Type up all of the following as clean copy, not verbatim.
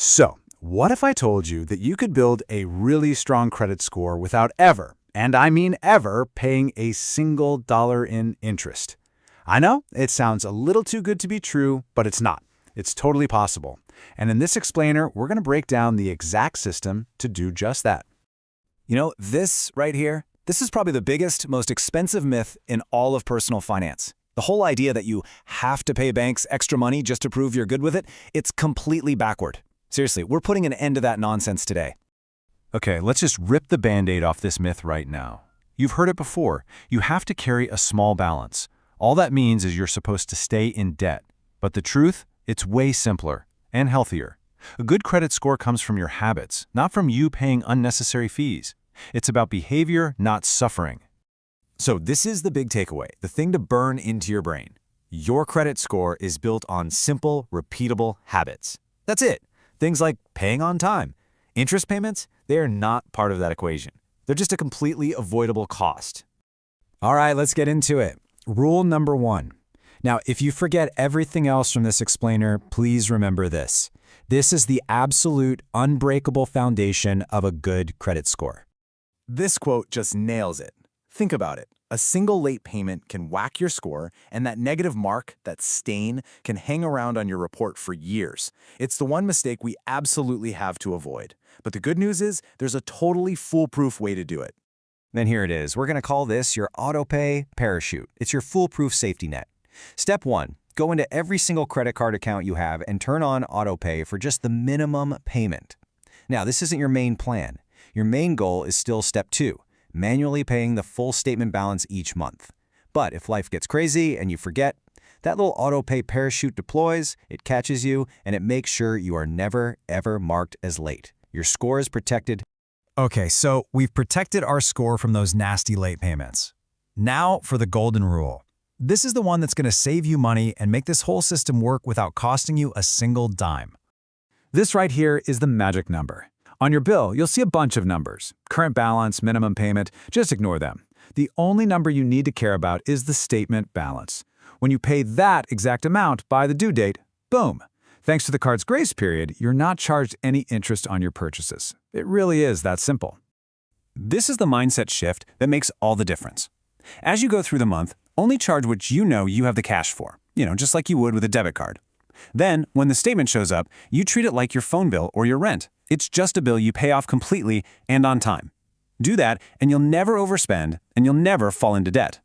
So, what if I told you that you could build a really strong credit score without ever, and I mean ever, paying a single dollar in interest? I know it sounds a little too good to be true, but it's not. It's totally possible. And in this explainer, we're going to break down the exact system to do just that. You know, this right here, this is probably the biggest, most expensive myth in all of personal finance. The whole idea that you have to pay banks extra money just to prove you're good with it, it's completely backward. Seriously, we're putting an end to that nonsense today. Okay, let's just rip the Band-Aid off this myth right now. You've heard it before. You have to carry a small balance. All that means is you're supposed to stay in debt. But the truth? It's way simpler and healthier. A good credit score comes from your habits, not from you paying unnecessary fees. It's about behavior, not suffering. So this is the big takeaway, the thing to burn into your brain. Your credit score is built on simple, repeatable habits. That's it. Things like paying on time. Interest payments, they are not part of that equation. They're just a completely avoidable cost. All right, let's get into it. Rule number 1. Now, if you forget everything else from this explainer, please remember this. This is the absolute, unbreakable foundation of a good credit score. This quote just nails it. Think about it. A single late payment can whack your score, and that negative mark, that stain, can hang around on your report for years. It's the one mistake we absolutely have to avoid. But the good news is, there's a totally foolproof way to do it. Then here it is. We're going to call this your AutoPay parachute. It's your foolproof safety net. Step 1. Go into every single credit card account you have and turn on AutoPay for just the minimum payment. Now, this isn't your main plan. Your main goal is still step 2. Manually paying the full statement balance each month. But if life gets crazy and you forget, that little AutoPay parachute deploys, it catches you, and it makes sure you are never, ever marked as late. Your score is protected. Okay, so we've protected our score from those nasty late payments. Now for the golden rule. This is the one that's going to save you money and make this whole system work without costing you a single dime. This right here is the magic number. On your bill, you'll see a bunch of numbers. Current balance, minimum payment, just ignore them. The only number you need to care about is the statement balance. When you pay that exact amount by the due date, boom! Thanks to the card's grace period, you're not charged any interest on your purchases. It really is that simple. This is the mindset shift that makes all the difference. As you go through the month, only charge what you know you have the cash for, just like you would with a debit card. Then, when the statement shows up, you treat it like your phone bill or your rent. It's just a bill you pay off completely and on time. Do that, and you'll never overspend, and you'll never fall into debt.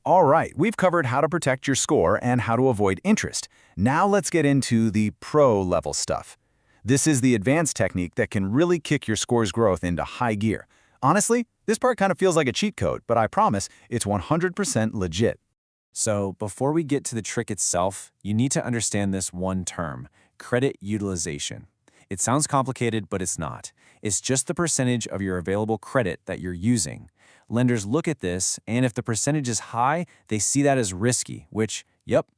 All right, we've covered how to protect your score and how to avoid interest. Now let's get into the pro-level stuff. This is the advanced technique that can really kick your score's growth into high gear. Honestly, this part kind of feels like a cheat code, but I promise it's 100% legit. So before we get to the trick itself, you need to understand this one term, credit utilization. It sounds complicated, but it's not. It's just the percentage of your available credit that you're using. Lenders look at this, and if the percentage is high, they see that as risky, which,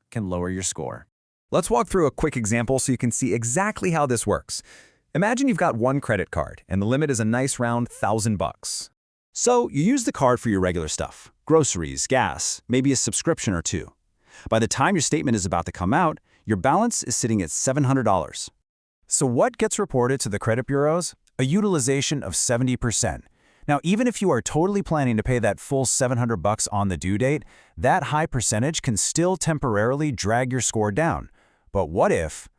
can lower your score. Let's walk through a quick example so you can see exactly how this works. Imagine you've got one credit card, and the limit is a nice round $1,000. So you use the card for your regular stuff, groceries, gas, maybe a subscription or two. By the time your statement is about to come out, your balance is sitting at $700. So what gets reported to the credit bureaus? A utilization of 70%. Now, even if you are totally planning to pay that full $700 on the due date, that high percentage can still temporarily drag your score down. But what if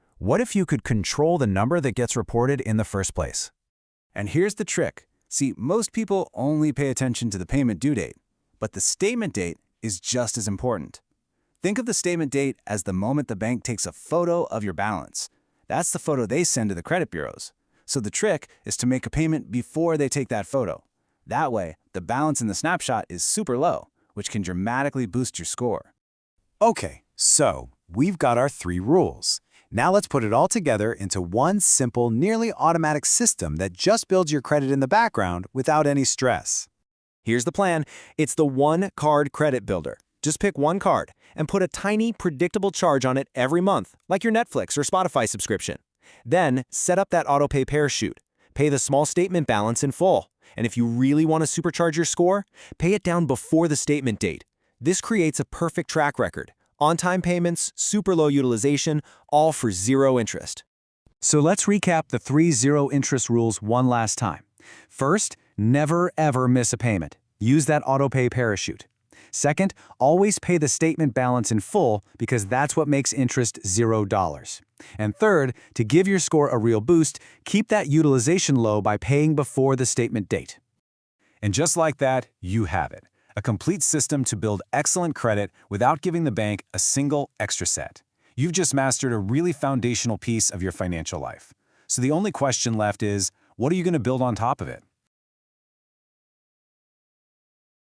you could control the number that gets reported in the first place? And here's the trick. See, most people only pay attention to the payment due date, but the statement date is just as important. Think of the statement date as the moment the bank takes a photo of your balance. That's the photo they send to the credit bureaus. So the trick is to make a payment before they take that photo. That way, the balance in the snapshot is super low, which can dramatically boost your score. Okay, so we've got our 3 rules. Now let's put it all together into one simple, nearly automatic system that just builds your credit in the background without any stress. Here's the plan. It's the one-card credit builder. Just pick one card and put a tiny, predictable charge on it every month, like your Netflix or Spotify subscription. Then, set up that AutoPay parachute. Pay the small statement balance in full. And if you really want to supercharge your score, pay it down before the statement date. This creates a perfect track record. On-time payments, super low utilization, all for 0 interest. So let's recap the 3-0 interest rules one last time. First, never ever miss a payment. Use that autopay parachute. Second, always pay the statement balance in full because that's what makes interest $0. And third, to give your score a real boost, keep that utilization low by paying before the statement date. And just like that, you have it. A complete system to build excellent credit without giving the bank a single extra cent. You've just mastered a really foundational piece of your financial life. So the only question left is, what are you going to build on top of it?